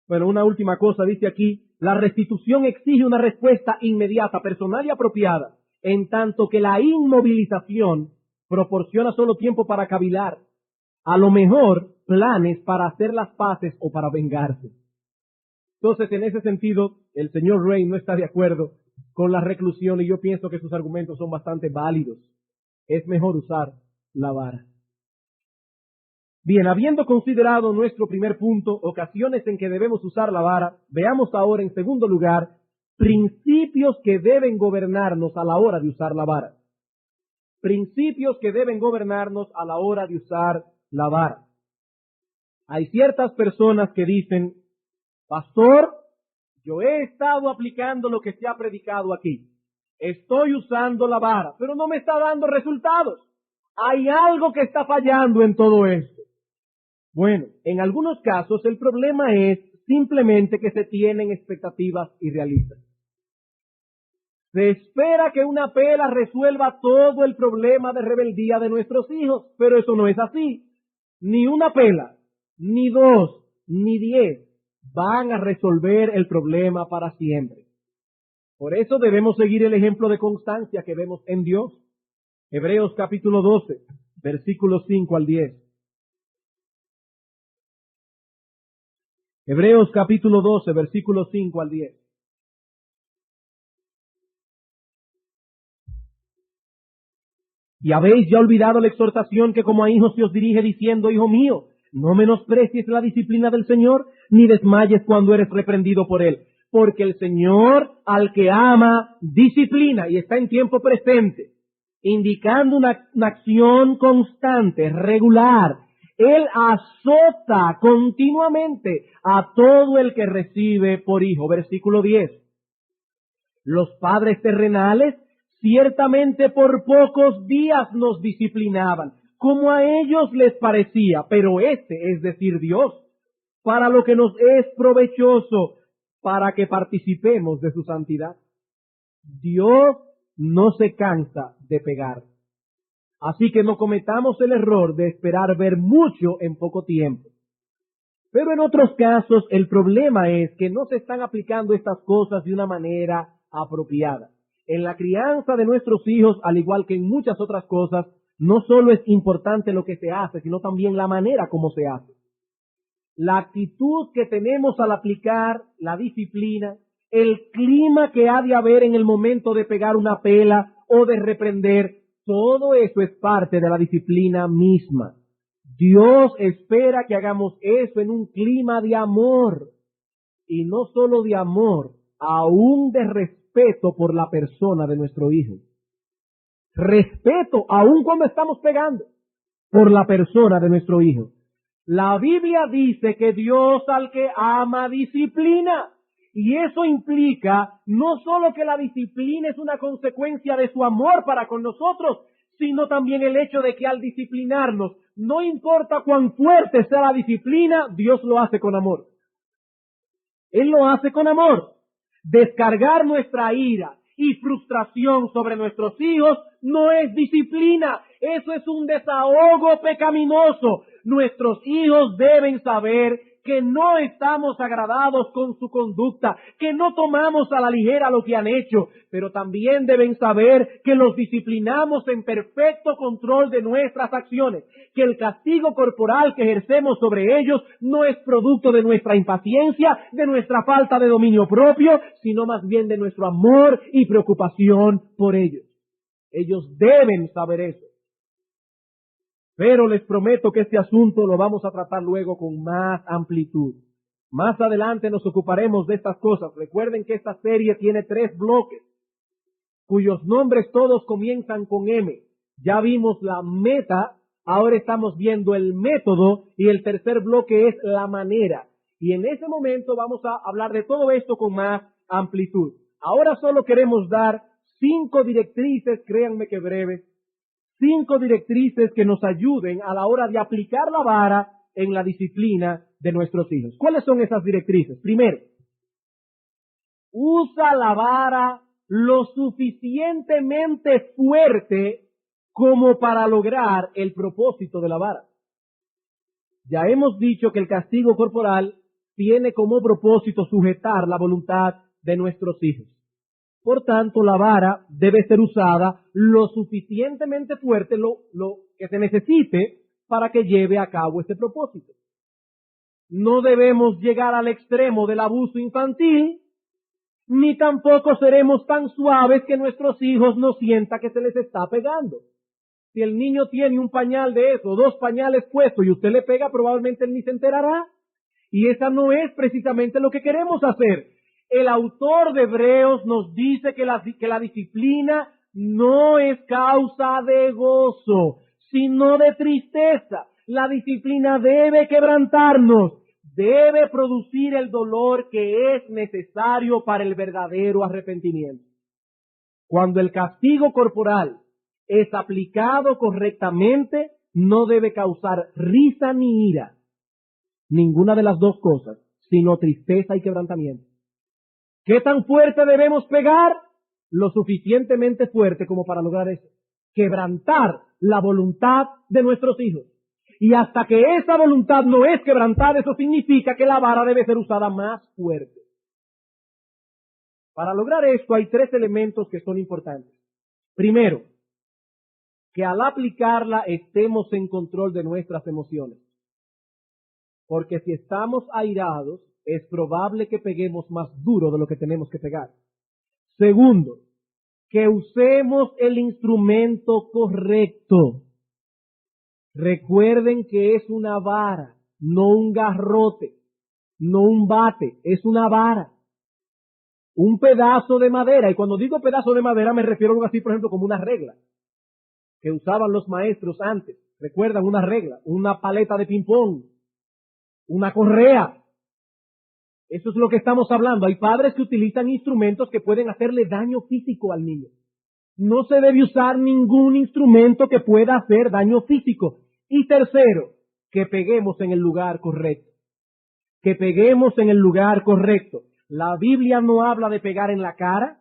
Bueno, una última cosa dice aquí, la restitución exige una respuesta inmediata, personal y apropiada, en tanto que la inmovilización proporciona solo tiempo para cavilar, a lo mejor planes para hacer las paces o para vengarse. Entonces, en ese sentido, el señor Ray no está de acuerdo con la reclusión y yo pienso que sus argumentos son bastante válidos. Es mejor usar la vara. Bien, habiendo considerado nuestro primer punto, ocasiones en que debemos usar la vara, veamos ahora en segundo lugar, principios que deben gobernarnos a la hora de usar la vara. Principios que deben gobernarnos a la hora de usar la vara. Hay ciertas personas que dicen, pastor, yo he estado aplicando lo que se ha predicado aquí. Estoy usando la vara, pero no me está dando resultados. Hay algo que está fallando en todo esto. Bueno, en algunos casos el problema es simplemente que se tienen expectativas irrealistas. Se espera que una pela resuelva todo el problema de rebeldía de nuestros hijos, pero eso no es así. Ni una pela, ni 2, ni 10 van a resolver el problema para siempre. Por eso debemos seguir el ejemplo de constancia que vemos en Dios. Hebreos capítulo 12, versículos 5 al 10. Hebreos capítulo 12, versículos 5 al 10. Y habéis ya olvidado la exhortación que como a hijos se os dirige diciendo, hijo mío, no menosprecies la disciplina del Señor, ni desmayes cuando eres reprendido por Él. Porque el Señor al que ama, disciplina, y está en tiempo presente, indicando una acción constante, regular. Él azota continuamente a todo el que recibe por hijo. Versículo 10. Los padres terrenales ciertamente por pocos días nos disciplinaban, como a ellos les parecía, pero este, es decir, Dios, para lo que nos es provechoso, para que participemos de su santidad. Dios no se cansa de pegar. Así que no cometamos el error de esperar ver mucho en poco tiempo. Pero en otros casos el problema es que no se están aplicando estas cosas de una manera apropiada. En la crianza de nuestros hijos, al igual que en muchas otras cosas, no solo es importante lo que se hace, sino también la manera como se hace. La actitud que tenemos al aplicar la disciplina, el clima que ha de haber en el momento de pegar una pela o de reprender, todo eso es parte de la disciplina misma. Dios espera que hagamos eso en un clima de amor, y no solo de amor, aún de respeto por la persona de nuestro hijo. Respeto, aún cuando estamos pegando, por la persona de nuestro hijo. La Biblia dice que Dios al que ama disciplina, y eso implica no solo que la disciplina es una consecuencia de su amor para con nosotros, sino también el hecho de que al disciplinarnos No importa cuán fuerte sea la disciplina, Dios lo hace con amor. Él lo hace con amor. Descargar nuestra ira y frustración sobre nuestros hijos no es disciplina. Eso es un desahogo pecaminoso. Nuestros hijos deben saber que no estamos agradados con su conducta, que no tomamos a la ligera lo que han hecho, pero también deben saber que los disciplinamos en perfecto control de nuestras acciones, que el castigo corporal que ejercemos sobre ellos no es producto de nuestra impaciencia, de nuestra falta de dominio propio, sino más bien de nuestro amor y preocupación por ellos. Ellos deben saber eso. Pero les prometo que este asunto lo vamos a tratar luego con más amplitud. Más adelante nos ocuparemos de estas cosas. Recuerden que esta serie tiene 3 bloques, cuyos nombres todos comienzan con M. Ya vimos la meta, ahora estamos viendo el método y el tercer bloque es la manera. Y en ese momento vamos a hablar de todo esto con más amplitud. Ahora solo queremos dar 5 directrices, créanme que breves, 5 directrices que nos ayuden a la hora de aplicar la vara en la disciplina de nuestros hijos. ¿Cuáles son esas directrices? Primero, usa la vara lo suficientemente fuerte como para lograr el propósito de la vara. Ya hemos dicho que el castigo corporal tiene como propósito sujetar la voluntad de nuestros hijos. Por tanto, la vara debe ser usada lo suficientemente fuerte, lo que se necesite para que lleve a cabo este propósito. No debemos llegar al extremo del abuso infantil, ni tampoco seremos tan suaves que nuestros hijos no sientan que se les está pegando. Si el niño tiene un pañal de eso, 2 pañales puestos y usted le pega, probablemente él ni se enterará. Y esa no es precisamente lo que queremos hacer. El autor de Hebreos nos dice que la disciplina no es causa de gozo, sino de tristeza. La disciplina debe quebrantarnos, debe producir el dolor que es necesario para el verdadero arrepentimiento. Cuando el castigo corporal es aplicado correctamente, no debe causar risa ni ira, ninguna de las dos cosas, sino tristeza y quebrantamiento. ¿Qué tan fuerte debemos pegar? Lo suficientemente fuerte como para lograr eso. Quebrantar la voluntad de nuestros hijos. Y hasta que esa voluntad no es quebrantada, eso significa que la vara debe ser usada más fuerte. Para lograr esto hay 3 elementos que son importantes. Primero, que al aplicarla estemos en control de nuestras emociones. Porque si estamos airados, es probable que peguemos más duro de lo que tenemos que pegar. Segundo, que usemos el instrumento correcto. Recuerden que es una vara, no un garrote, no un bate, es una vara. Un pedazo de madera, y cuando digo pedazo de madera me refiero a algo así, por ejemplo, como una regla que usaban los maestros antes. ¿Recuerdan una regla? Una paleta de ping-pong, una correa. Eso es lo que estamos hablando. Hay padres que utilizan instrumentos que pueden hacerle daño físico al niño. No se debe usar ningún instrumento que pueda hacer daño físico. Y tercero, que peguemos en el lugar correcto. Que peguemos en el lugar correcto. La Biblia no habla de pegar en la cara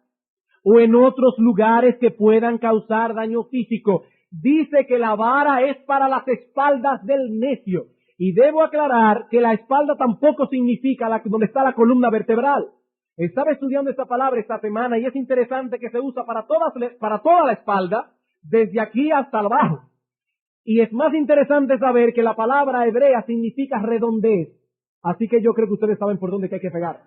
o en otros lugares que puedan causar daño físico. Dice que la vara es para las espaldas del necio. Y debo aclarar que la espalda tampoco significa donde está la columna vertebral. Estaba estudiando esta palabra esta semana y es interesante que se usa para toda la espalda, desde aquí hasta abajo. Y es más interesante saber que la palabra hebrea significa redondez. Así que yo creo que ustedes saben por dónde hay que pegar.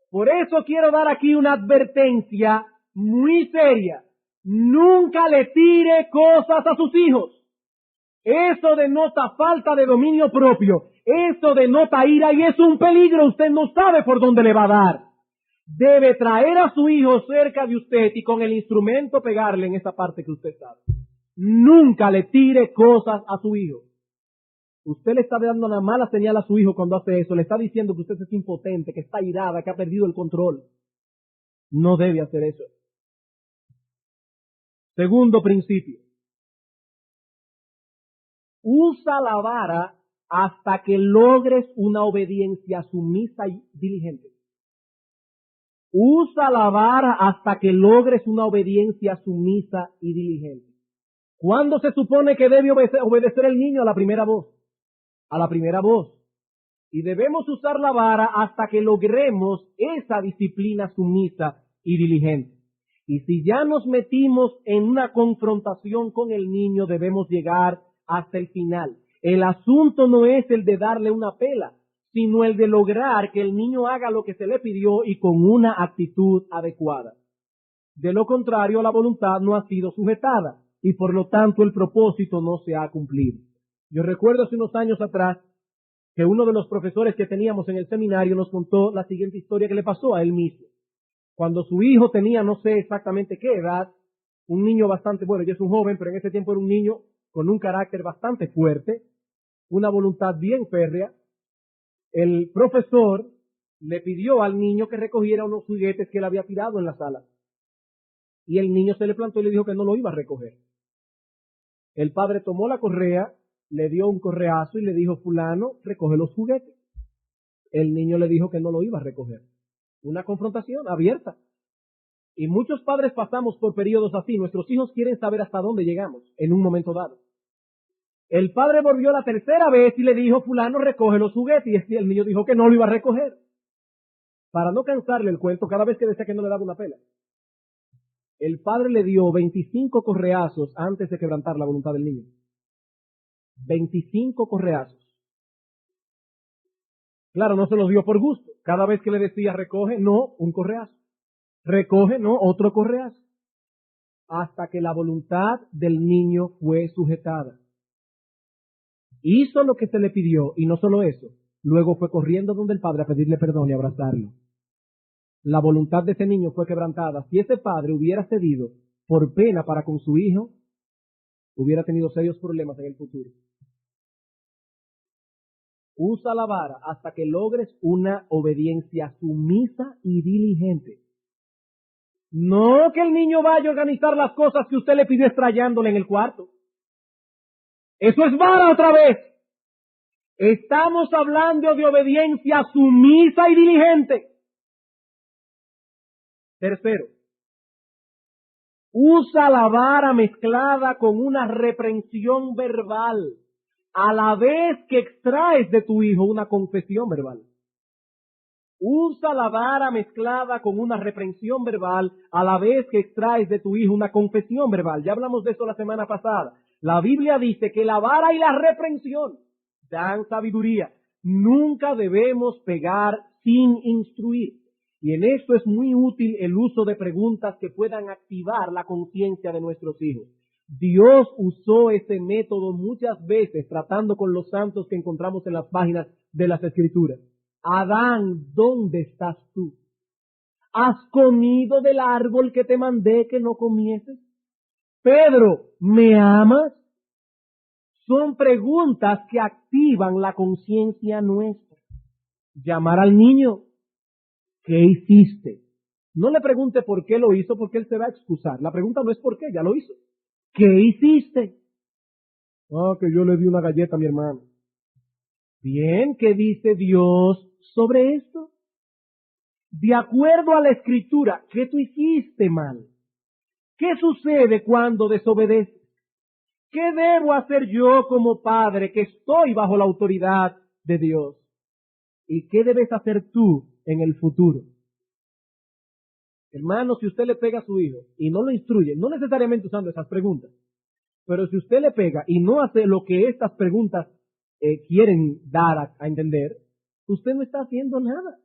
Por eso quiero dar aquí una advertencia muy seria. Nunca le tire cosas a sus hijos. Eso denota falta de dominio propio. Eso denota ira y es un peligro. Usted no sabe por dónde le va a dar. Debe traer a su hijo cerca de usted y con el instrumento pegarle en esa parte que usted sabe. Nunca le tire cosas a su hijo. Usted le está dando una mala señal a su hijo cuando hace eso. Le está diciendo que usted es impotente, que está irada, que ha perdido el control. No debe hacer eso. Segundo principio. Usa la vara hasta que logres una obediencia sumisa y diligente. Usa la vara hasta que logres una obediencia sumisa y diligente. ¿Cuándo se supone que debe obedecer el niño? A la primera voz. A la primera voz. Y debemos usar la vara hasta que logremos esa disciplina sumisa y diligente. Y si ya nos metimos en una confrontación con el niño, debemos llegar hasta el final. El asunto no es el de darle una pela, sino el de lograr que el niño haga lo que se le pidió y con una actitud adecuada. De lo contrario, la voluntad no ha sido sujetada y por lo tanto el propósito no se ha cumplido. Yo recuerdo hace unos años atrás que uno de los profesores que teníamos en el seminario nos contó la siguiente historia que le pasó a él mismo. Cuando su hijo tenía, no sé exactamente qué edad, un niño bastante, bueno, ya es un joven, pero en ese tiempo era un niño con un carácter bastante fuerte, una voluntad bien férrea, el profesor le pidió al niño que recogiera unos juguetes que él había tirado en la sala. Y el niño se le plantó y le dijo que no lo iba a recoger. El padre tomó la correa, le dio un correazo y le dijo, fulano, recoge los juguetes. El niño le dijo que no lo iba a recoger. Una confrontación abierta. Y muchos padres pasamos por periodos así. Nuestros hijos quieren saber hasta dónde llegamos en un momento dado. El padre volvió la tercera vez y le dijo, fulano, recoge los juguetes. Y el niño dijo que no lo iba a recoger. Para no cansarle el cuento, cada vez que decía que no le daba una pela. El padre le dio 25 correazos antes de quebrantar la voluntad del niño. 25 correazos. Claro, no se los dio por gusto. Cada vez que le decía recoge, no, un correazo. Recoge, no, otro correazo. Hasta que la voluntad del niño fue sujetada. Hizo lo que se le pidió y no solo eso. Luego fue corriendo donde el padre a pedirle perdón y abrazarlo. La voluntad de ese niño fue quebrantada. Si ese padre hubiera cedido por pena para con su hijo, hubiera tenido serios problemas en el futuro. Usa la vara hasta que logres una obediencia sumisa y diligente. No que el niño vaya a organizar las cosas que usted le pidió estrellándole en el cuarto. Eso es vara otra vez. Estamos hablando de obediencia sumisa y diligente. Tercero, usa la vara mezclada con una reprensión verbal, a la vez que extraes de tu hijo una confesión verbal. Usa la vara mezclada con una reprensión verbal, a la vez que extraes de tu hijo una confesión verbal. Ya hablamos de eso la semana pasada. La Biblia dice que la vara y la reprensión dan sabiduría. Nunca debemos pegar sin instruir. Y en esto es muy útil el uso de preguntas que puedan activar la conciencia de nuestros hijos. Dios usó ese método muchas veces tratando con los santos que encontramos en las páginas de las Escrituras. Adán, ¿dónde estás tú? ¿Has comido del árbol que te mandé que no comieses? Pedro, ¿me amas? Son preguntas que activan la conciencia nuestra. Llamar al niño, ¿qué hiciste? No le pregunte por qué lo hizo, porque él se va a excusar. La pregunta no es por qué, ya lo hizo. ¿Qué hiciste? Ah, que yo le di una galleta a mi hermano. Bien, ¿qué dice Dios sobre esto? De acuerdo a la Escritura, ¿qué tú hiciste mal? ¿Qué sucede cuando desobedeces? ¿Qué debo hacer yo como padre que estoy bajo la autoridad de Dios? ¿Y qué debes hacer tú en el futuro? Hermano, si usted le pega a su hijo y no lo instruye, no necesariamente usando esas preguntas, pero si usted le pega y no hace lo que estas preguntas quieren dar a entender, usted no está haciendo nada.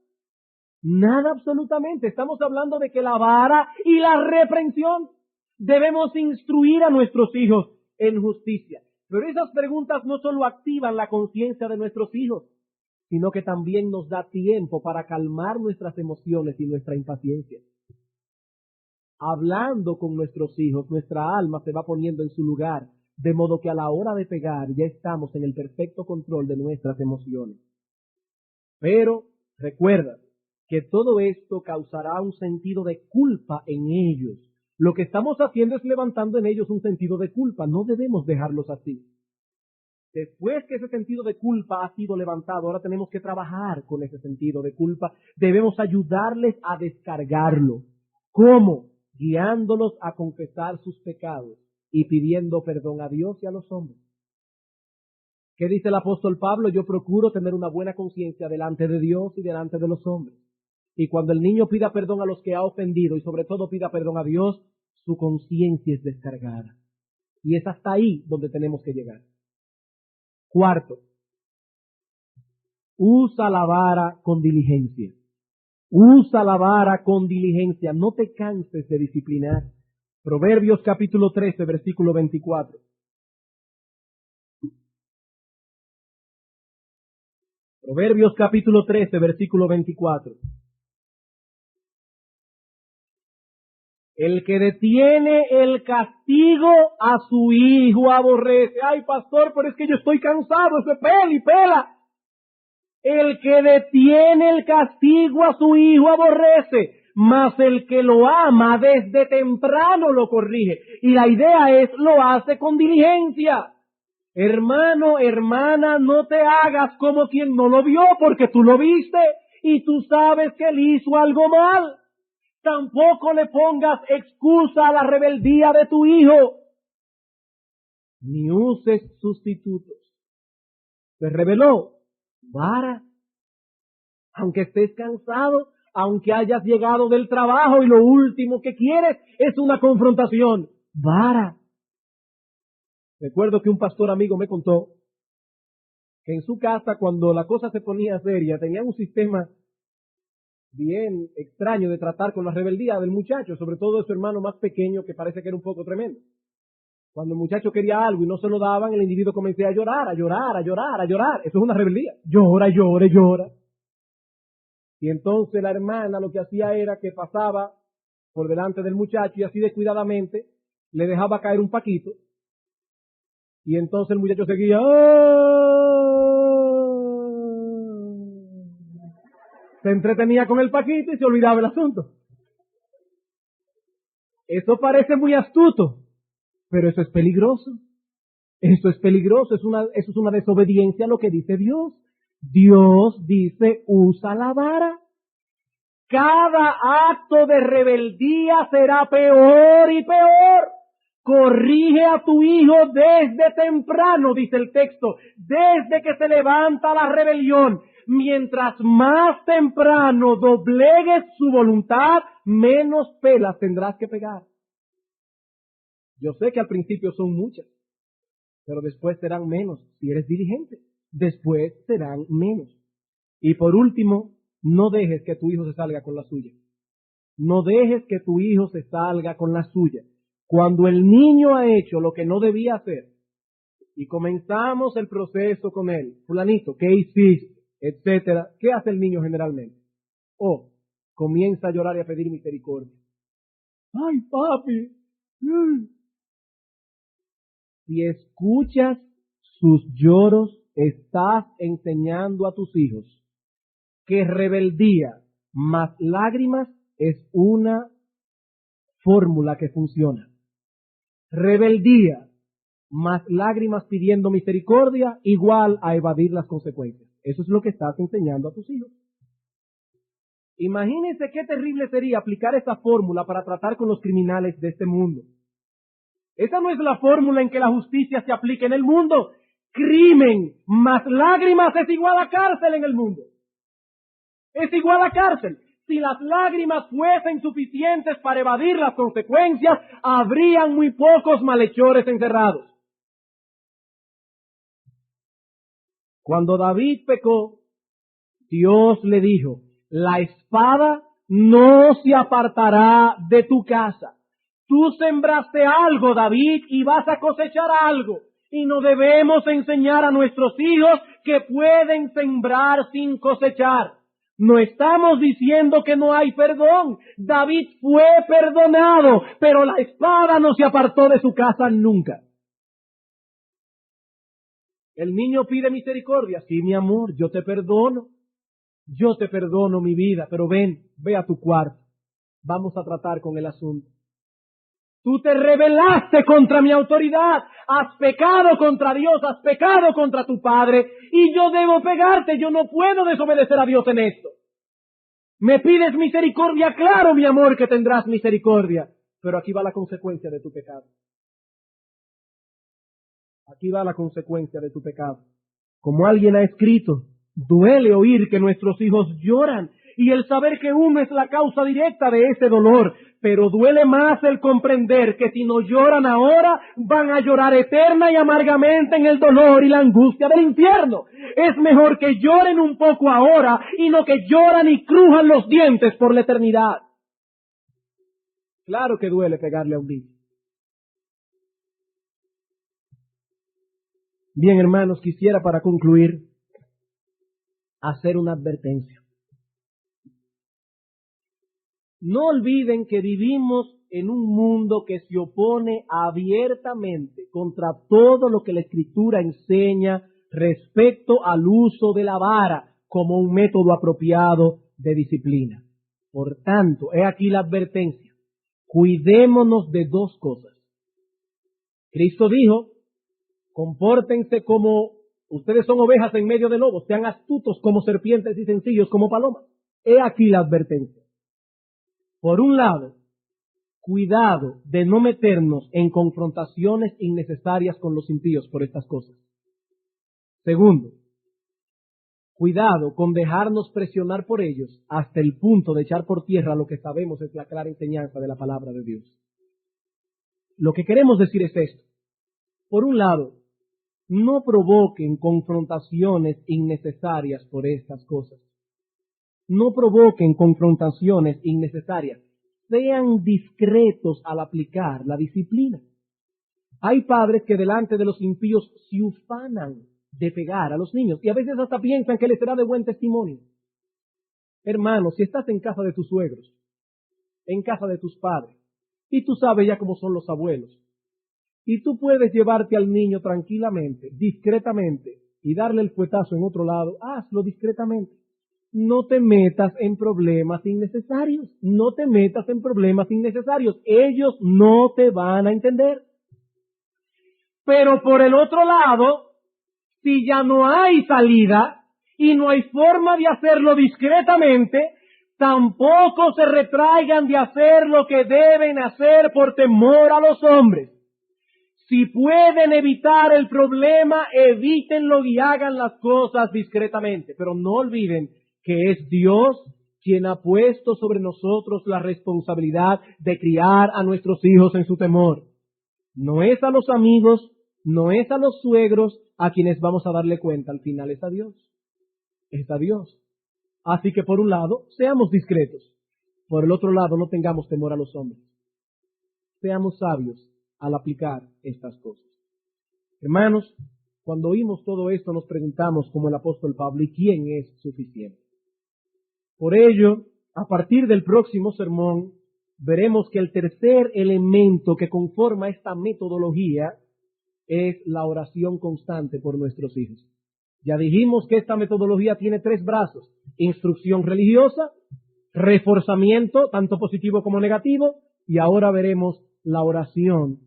Nada absolutamente. Estamos hablando de que la vara y la reprensión debemos instruir a nuestros hijos en justicia. Pero esas preguntas no solo activan la conciencia de nuestros hijos, sino que también nos da tiempo para calmar nuestras emociones y nuestra impaciencia. Hablando con nuestros hijos, nuestra alma se va poniendo en su lugar, de modo que a la hora de pegar ya estamos en el perfecto control de nuestras emociones. Pero recuerda que todo esto causará un sentido de culpa en ellos. Lo que estamos haciendo es levantando en ellos un sentido de culpa. No debemos dejarlos así. Después que ese sentido de culpa ha sido levantado, ahora tenemos que trabajar con ese sentido de culpa. Debemos ayudarles a descargarlo. ¿Cómo? Guiándolos a confesar sus pecados y pidiendo perdón a Dios y a los hombres. ¿Qué dice el apóstol Pablo? Yo procuro tener una buena conciencia delante de Dios y delante de los hombres. Y cuando el niño pida perdón a los que ha ofendido y sobre todo pida perdón a Dios, su conciencia es descargada. Y es hasta ahí donde tenemos que llegar. Cuarto, usa la vara con diligencia. Usa la vara con diligencia. No te canses de disciplinar. Proverbios capítulo 13, versículo 24. Proverbios capítulo 13, versículo 24. El que detiene el castigo a su hijo aborrece. Ay, pastor, pero es que yo estoy cansado, eso es pela y pela. El que detiene el castigo a su hijo aborrece, mas el que lo ama desde temprano lo corrige. Y la idea es, lo hace con diligencia. Hermano, hermana, no te hagas como quien no lo vio, porque tú lo viste y tú sabes que él hizo algo mal. Tampoco le pongas excusa a la rebeldía de tu hijo, ni uses sustitutos. Se rebeló, vara. Aunque estés cansado, aunque hayas llegado del trabajo y lo último que quieres es una confrontación, vara. Recuerdo que un pastor amigo me contó que en su casa, cuando la cosa se ponía seria, tenían un sistema bien extraño de tratar con la rebeldía del muchacho, sobre todo de su hermano más pequeño, que parece que era un poco tremendo. Cuando el muchacho quería algo y no se lo daban, el individuo comenzaba a llorar, a llorar, a llorar, a llorar. Eso es una rebeldía. Llora, llora, llora. Y entonces la hermana lo que hacía era que pasaba por delante del muchacho y así descuidadamente le dejaba caer un paquito. Y entonces el muchacho seguía. Se entretenía con el paquito y se olvidaba el asunto. Eso parece muy astuto, pero eso es peligroso. Eso es peligroso, eso es una desobediencia a lo que dice Dios. Dios dice, usa la vara. Cada acto de rebeldía será peor y peor. Corrige a tu hijo desde temprano, dice el texto, desde que se levanta la rebelión. Mientras más temprano doblegues su voluntad, menos pelas tendrás que pegar. Yo sé que al principio son muchas, pero después serán menos si eres diligente. Después serán menos. Y por último, no dejes que tu hijo se salga con la suya. No dejes que tu hijo se salga con la suya. Cuando el niño ha hecho lo que no debía hacer y comenzamos el proceso con él, fulanito, ¿qué hiciste? Etcétera. ¿Qué hace el niño generalmente? Comienza a llorar y a pedir misericordia. Ay, papi. Si escuchas sus lloros, estás enseñando a tus hijos que rebeldía más lágrimas es una fórmula que funciona. Rebeldía más lágrimas pidiendo misericordia igual a evadir las consecuencias. Eso es lo que estás enseñando a tus hijos. Imagínense qué terrible sería aplicar esa fórmula para tratar con los criminales de este mundo. Esa no es la fórmula en que la justicia se aplica en el mundo. Crimen más lágrimas es igual a cárcel en el mundo. Es igual a cárcel. Si las lágrimas fuesen suficientes para evadir las consecuencias, habrían muy pocos malhechores encerrados. Cuando David pecó, Dios le dijo, la espada no se apartará de tu casa. Tú sembraste algo, David, y vas a cosechar algo. Y no debemos enseñar a nuestros hijos que pueden sembrar sin cosechar. No estamos diciendo que no hay perdón. David fue perdonado, pero la espada no se apartó de su casa nunca. El niño pide misericordia. Sí, mi amor, yo te perdono. Yo te perdono, mi vida, pero ve a tu cuarto. Vamos a tratar con el asunto. Tú te rebelaste contra mi autoridad, has pecado contra Dios, has pecado contra tu padre, y yo debo pegarte, yo no puedo desobedecer a Dios en esto. Me pides misericordia, claro, mi amor, que tendrás misericordia, pero aquí va la consecuencia de tu pecado. Aquí va la consecuencia de tu pecado. Como alguien ha escrito, duele oír que nuestros hijos lloran y el saber que uno es la causa directa de ese dolor, pero duele más el comprender que si no lloran ahora, van a llorar eterna y amargamente en el dolor y la angustia del infierno. Es mejor que lloren un poco ahora y no que lloran y crujan los dientes por la eternidad. Claro que duele pegarle a un niño. Bien, hermanos, quisiera para concluir hacer una advertencia. No olviden que vivimos en un mundo que se opone abiertamente contra todo lo que la Escritura enseña respecto al uso de la vara como un método apropiado de disciplina. Por tanto, he aquí la advertencia. Cuidémonos de dos cosas. Cristo dijo, compórtense como ustedes son ovejas en medio de lobos, sean astutos como serpientes y sencillos como palomas. He aquí la advertencia. Por un lado, cuidado de no meternos en confrontaciones innecesarias con los impíos por estas cosas. Segundo, cuidado con dejarnos presionar por ellos hasta el punto de echar por tierra lo que sabemos es la clara enseñanza de la palabra de Dios. Lo que queremos decir es esto. Por un lado, no provoquen confrontaciones innecesarias por estas cosas. No provoquen confrontaciones innecesarias. Sean discretos al aplicar la disciplina. Hay padres que delante de los impíos se ufanan de pegar a los niños y a veces hasta piensan que les será de buen testimonio. Hermano, si estás en casa de tus suegros, en casa de tus padres, y tú sabes ya cómo son los abuelos, y tú puedes llevarte al niño tranquilamente, discretamente, y darle el fuetazo en otro lado, hazlo discretamente. No te metas en problemas innecesarios. No te metas en problemas innecesarios. Ellos no te van a entender. Pero por el otro lado, si ya no hay salida y no hay forma de hacerlo discretamente, tampoco se retraigan de hacer lo que deben hacer por temor a los hombres. Si pueden evitar el problema, evítenlo y hagan las cosas discretamente. Pero no olviden que es Dios quien ha puesto sobre nosotros la responsabilidad de criar a nuestros hijos en su temor. No es a los amigos, no es a los suegros a quienes vamos a darle cuenta, al final es a Dios. Es a Dios. Así que por un lado, seamos discretos. Por el otro lado, no tengamos temor a los hombres. Seamos sabios al aplicar estas cosas. Hermanos, cuando oímos todo esto nos preguntamos como el apóstol Pablo, ¿y quién es suficiente? Por ello, a partir del próximo sermón, veremos que el tercer elemento que conforma esta metodología es la oración constante por nuestros hijos. Ya dijimos que esta metodología tiene tres brazos: instrucción religiosa, reforzamiento, tanto positivo como negativo, y ahora veremos la oración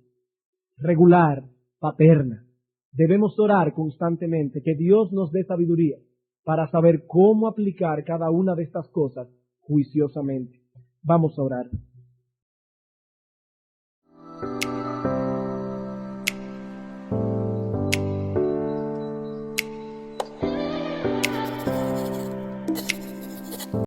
regular, paterna. Debemos orar constantemente, que Dios nos dé sabiduría para saber cómo aplicar cada una de estas cosas juiciosamente. Vamos a orar.